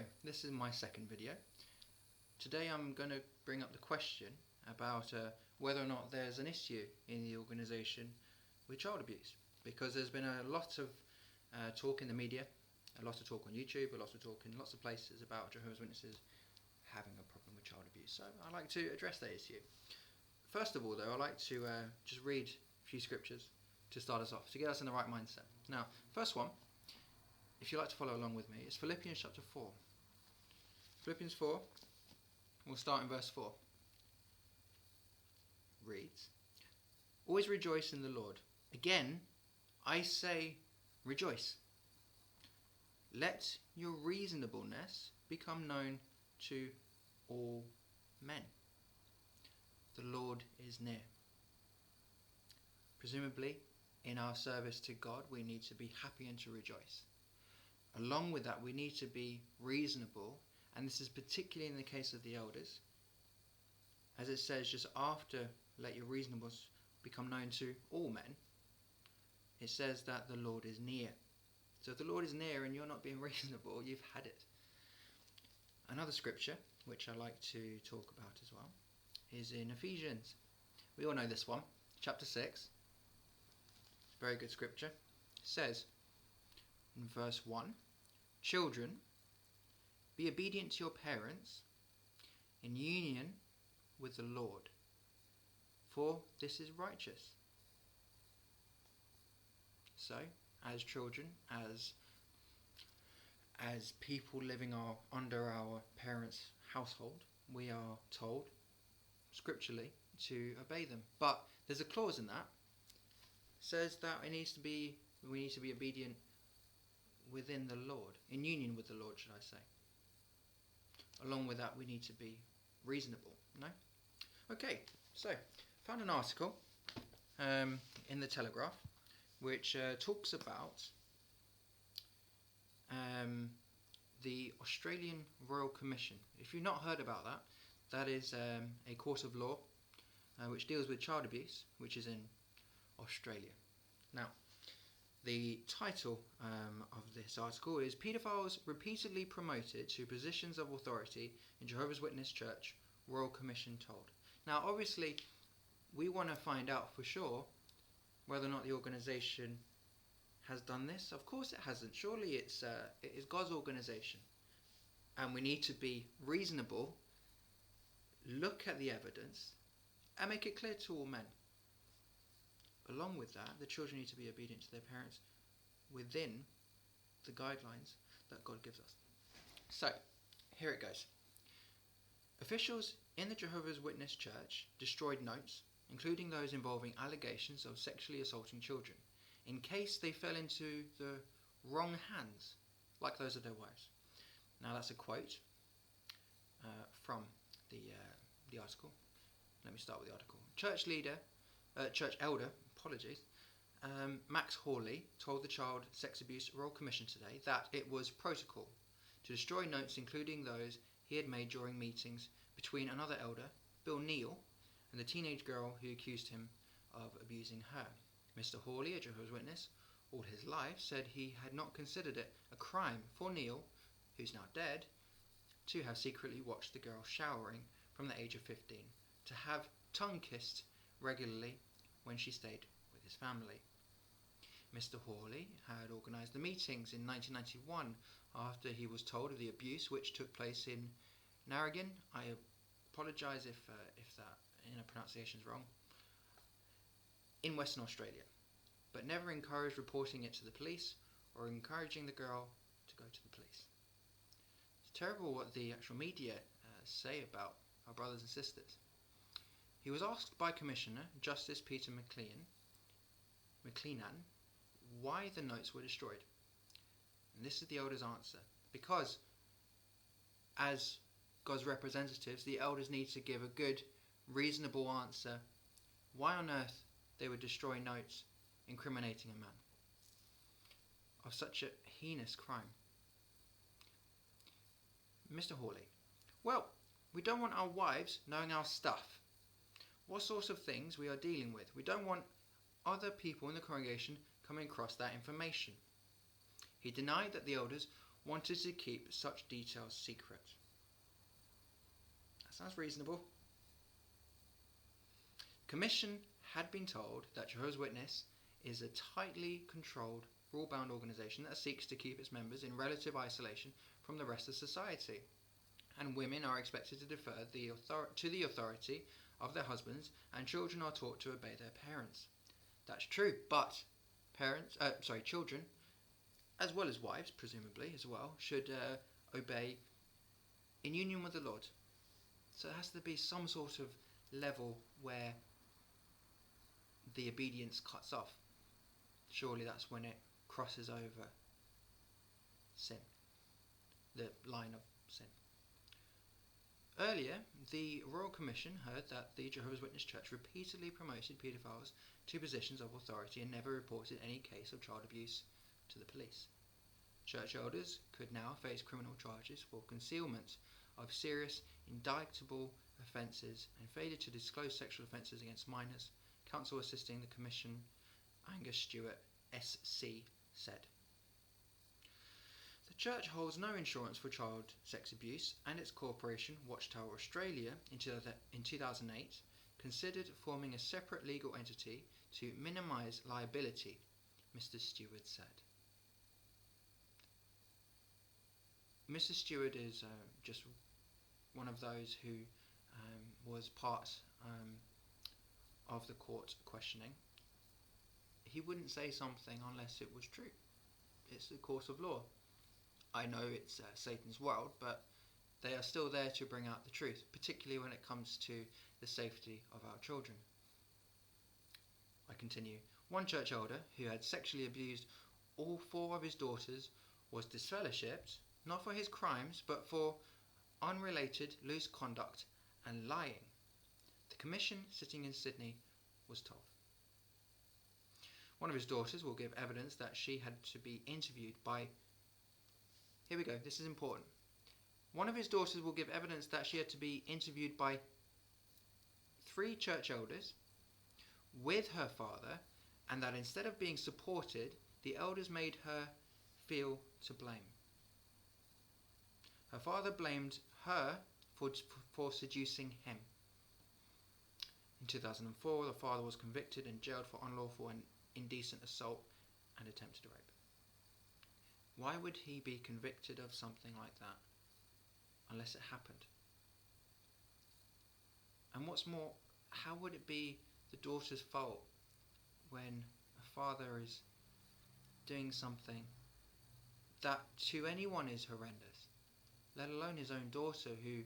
So, this is my second video. Today I'm going to bring up the question about whether or not there's an issue in the organisation with child abuse, because there's been a lot of talk in the media, a lot of talk on YouTube, a lot of talk in lots of places about Jehovah's Witnesses having a problem with child abuse. So I'd like to address that issue. First of all though, I'd like to just read a few scriptures to start us off, to get us in the right mindset. Now, first one, if you'd like to follow along with me, it's Philippians chapter 4. Philippians 4, we'll start in verse 4. Reads, "Always rejoice in the Lord. Again, I say rejoice. Let your reasonableness become known to all men. The Lord is near." Presumably, in our service to God, we need to be happy and to rejoice. Along with that, we need to be reasonable, and this is particularly in the case of the elders. As it says just after, let your reasonableness become known to all men, it says that the Lord is near. So if the Lord is near and you're not being reasonable, you've had it. Another scripture, which I like to talk about as well, is in Ephesians. We all know this one, chapter 6. It's a very good scripture. It says in verse 1, "Children, be obedient to your parents in union with the Lord, for this is righteous." So, as children, as people living under our parents' household, we are told scripturally to obey them. But there's a clause in that. It says that we need to be obedient within the Lord, in union with the Lord, should I say. Along with that, we need to be reasonable, no? Okay, so found an article in the Telegraph which talks about the Australian Royal Commission. If you've not heard about that, that is a court of law which deals with child abuse, which is in Australia. Now, the title of this article is "Paedophiles Repeatedly Promoted to Positions of Authority in Jehovah's Witness Church, Royal Commission Told." Now, obviously, we want to find out for sure whether or not the organisation has done this. Of course it hasn't. Surely it is God's organisation. And we need to be reasonable, look at the evidence, and make it clear to all men. Along with that, the children need to be obedient to their parents within the guidelines that God gives us. So, here it goes. Officials in the Jehovah's Witness Church destroyed notes, including those involving allegations of sexually assaulting children, in case they fell into the wrong hands, like those of their wives. Now that's a quote from the article. Let me start with the article. Church elder, Max Hawley told the Child Sex Abuse Royal Commission today that it was protocol to destroy notes including those he had made during meetings between another elder, Bill Neal, and the teenage girl who accused him of abusing her. Mr. Hawley, a Jehovah's Witness all his life, said he had not considered it a crime for Neal, who's now dead, to have secretly watched the girl showering from the age of 15, to have tongue-kissed regularly when she stayed with his family. Mr. Hawley had organised the meetings in 1991 after he was told of the abuse which took place in Narrogin. I apologise if that pronunciation is wrong. In Western Australia, but never encouraged reporting it to the police or encouraging the girl to go to the police. It's terrible what the actual media say about our brothers and sisters. He was asked by Commissioner Justice Peter McLean why the notes were destroyed. And this is the elders' answer. Because, as God's representatives, the elders need to give a good, reasonable answer why on earth they would destroy notes incriminating a man of such a heinous crime. Mr. Hawley: "Well, we don't want our wives knowing our stuff. What sorts of things we are dealing with. We don't want other people in the congregation coming across that information." He denied that the elders wanted to keep such details secret. That sounds reasonable. Commission had been told that Jehovah's Witness is a tightly controlled, rule-bound organisation that seeks to keep its members in relative isolation from the rest of society, and women are expected to defer to the authority of their husbands, and children are taught to obey their parents. That's true, but children, as well as wives, presumably as well, should obey in union with the Lord. So there has to be some sort of level where the obedience cuts off. Surely that's when it crosses over sin, the line of sin. Earlier, the Royal Commission heard that the Jehovah's Witness Church repeatedly promoted paedophiles to positions of authority and never reported any case of child abuse to the police. Church elders could now face criminal charges for concealment of serious, indictable offences and failure to disclose sexual offences against minors. Counsel assisting the Commission, Angus Stewart, SC, said. The Church holds no insurance for child sex abuse, and its corporation, Watchtower Australia, in 2008, considered forming a separate legal entity to minimise liability, Mr. Stewart said. Mr. Stewart is just one of those who was part of the court questioning. He wouldn't say something unless it was true. It's the court of law. I know it's Satan's world, but they are still there to bring out the truth, particularly when it comes to the safety of our children. I continue. One church elder who had sexually abused all 4 of his daughters was disfellowshipped, not for his crimes, but for unrelated loose conduct and lying. The commission sitting in Sydney was told. One of his daughters will give evidence that she had to be interviewed by... Here we go, this is important. One of his daughters will give evidence that she had to be interviewed by 3 church elders with her father, and that instead of being supported, the elders made her feel to blame. Her father blamed her for seducing him. In 2004, the father was convicted and jailed for unlawful and indecent assault and attempted rape. Why would he be convicted of something like that unless it happened? And what's more, how would it be the daughter's fault when a father is doing something that to anyone is horrendous, let alone his own daughter, who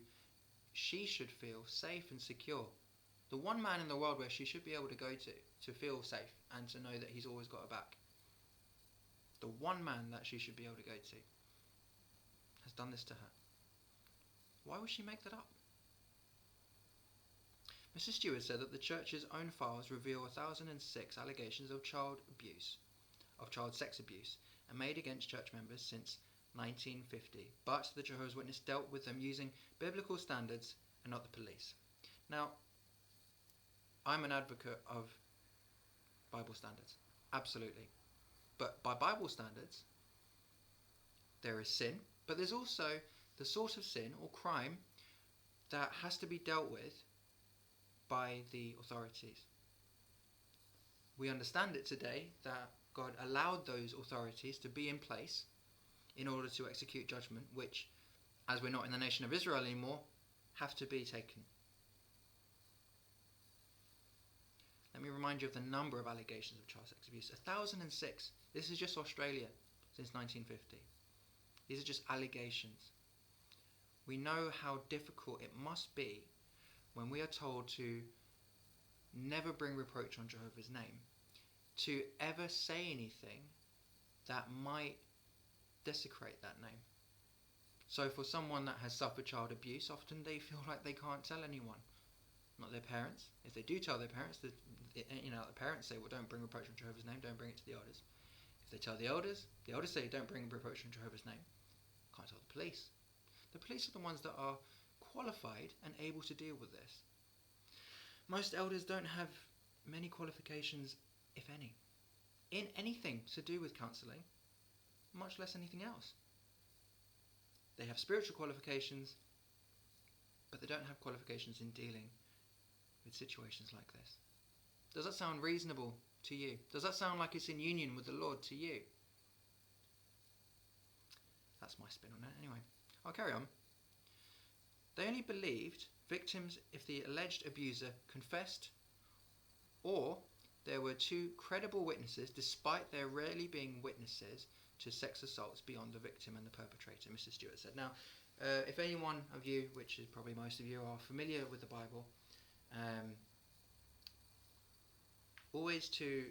she should feel safe and secure? The one man in the world where she should be able to go to feel safe and to know that he's always got her back. The one man that she should be able to go to has done this to her. Why would she make that up? Mr. Stewart said that the church's own files reveal 1,006 allegations of child sex abuse, and made against church members since 1950, but the Jehovah's Witness dealt with them using biblical standards and not the police. Now, I'm an advocate of Bible standards, absolutely. But by Bible standards, there is sin, but there's also the sort of sin or crime that has to be dealt with by the authorities. We understand it today that God allowed those authorities to be in place in order to execute judgment, which, as we're not in the nation of Israel anymore, have to be taken. Let me remind you of the number of allegations of child sex abuse. 1,006. This is just Australia since 1950. These are just allegations. We know how difficult it must be when we are told to never bring reproach on Jehovah's name, to ever say anything that might desecrate that name. So for someone that has suffered child abuse, often they feel like they can't tell anyone. Not their parents. If they do tell their parents, the parents say, well, don't bring reproach on Jehovah's name, don't bring it to the elders. If they tell the elders say, don't bring reproach on Jehovah's name, can't tell the police. The police are the ones that are qualified and able to deal with this. Most elders don't have many qualifications, if any, in anything to do with counselling, much less anything else. They have spiritual qualifications, but they don't have qualifications in dealing with situations like this. Does that sound reasonable to you? Does that sound like it's in union with the Lord to you? That's my spin on it. Anyway, I'll carry on. They only believed victims if the alleged abuser confessed, or there were two credible witnesses, despite there rarely being witnesses to sex assaults beyond the victim and the perpetrator, Mrs. Stewart said. Now, if any one of you, which is probably most of you, are familiar with the Bible, always to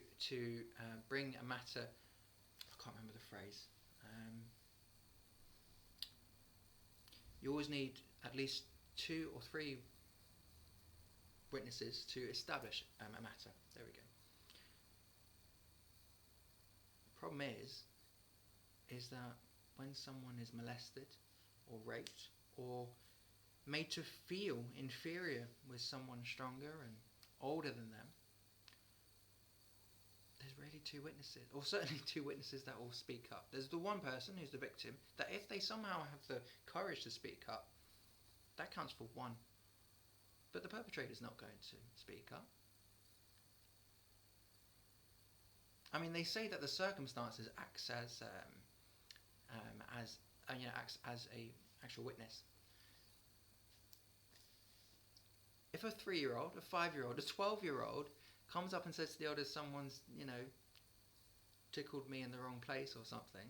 bring a matter, I can't remember the phrase, you always need at least 2 or 3 witnesses to establish a matter. There we go. The problem is that when someone is molested or raped or made to feel inferior with someone stronger and older than them, there's really 2 witnesses, or certainly 2 witnesses that will speak up. There's the one person who's the victim, that if they somehow have the courage to speak up, that counts for 1. But the perpetrator's not going to speak up. I mean, they say that the circumstances acts as a actual witness. If a 3-year-old, a 5-year-old, a 12-year-old comes up and says to the elders, someone's, tickled me in the wrong place or something,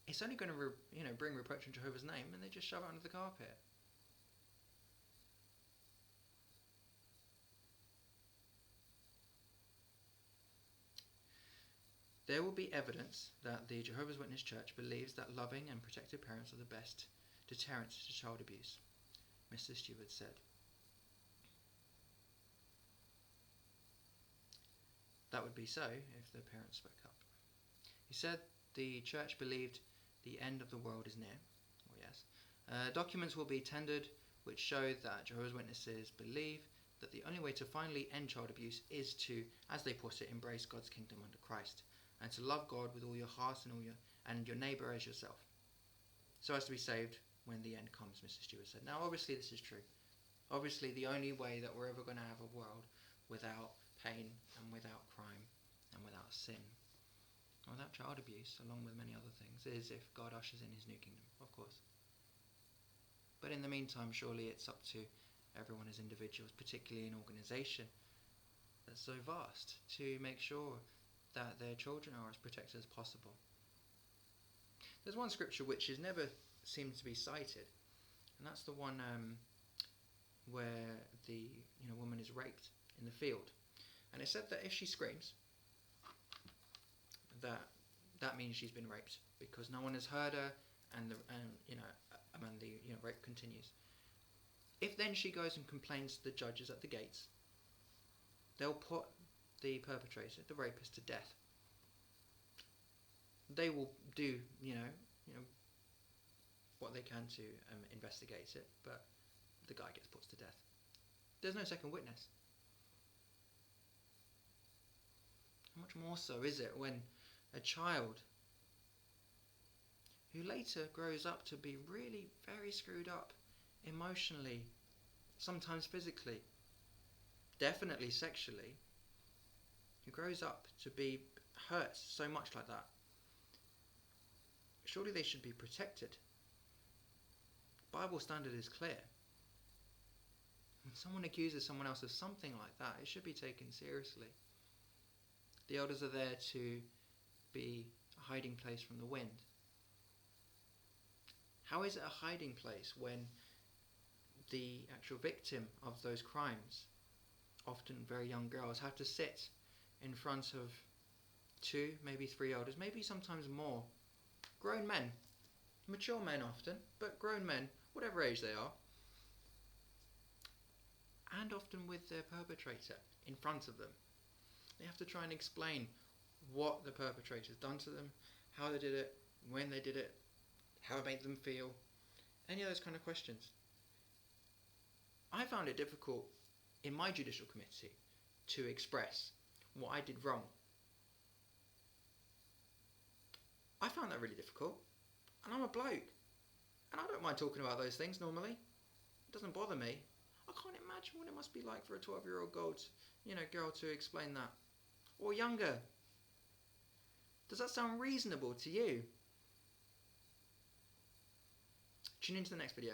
it's only going to bring reproach in Jehovah's name, and they just shove it under the carpet. There will be evidence that the Jehovah's Witness Church believes that loving and protective parents are the best deterrents to child abuse, Mr. Stewart said. That would be so if the parents spoke up. He said the church believed the end of the world is near. Oh yes. Documents will be tendered which show that Jehovah's Witnesses believe that the only way to finally end child abuse is to, as they put it, embrace God's kingdom under Christ, and to love God with all your heart and your neighbour as yourself, so as to be saved when the end comes, Mr. Stewart said. Now, obviously this is true. Obviously the only way that we're ever going to have a world without pain and without crime and without sin and without child abuse, along with many other things, is if God ushers in his new kingdom, of course. But in the meantime, surely it's up to everyone as individuals, particularly an organisation that's so vast, to make sure that their children are as protected as possible. There's one scripture which is never seems to be cited, and that's the one where the woman is raped in the field. And it said that if she screams, that means she's been raped, because no one has heard her, and the rape continues. If then she goes and complains to the judges at the gates, they'll put the perpetrator, the rapist, to death. They will do what they can to investigate it, but the guy gets put to death. There's no second witness. How much more so is it when a child who later grows up to be really very screwed up emotionally, sometimes physically, definitely sexually, who grows up to be hurt so much like that, surely they should be protected. Bible standard is clear. When someone accuses someone else of something like that, it should be taken seriously. The elders are there to be a hiding place from the wind. How is it a hiding place when the actual victim of those crimes, often very young girls, have to sit in front of 2, maybe 3 elders, maybe sometimes more, grown men, mature men often, but grown men, whatever age they are, and often with their perpetrator in front of them. They have to try and explain what the perpetrator's done to them, how they did it, when they did it, how it made them feel, any of those kind of questions. I found it difficult in my judicial committee to express what I did wrong. I found that really difficult. And I'm a bloke. And I don't mind talking about those things normally. It doesn't bother me. I can't imagine what it must be like for a 12-year-old girl to explain that. Or younger. Does that sound reasonable to you? Tune into the next video.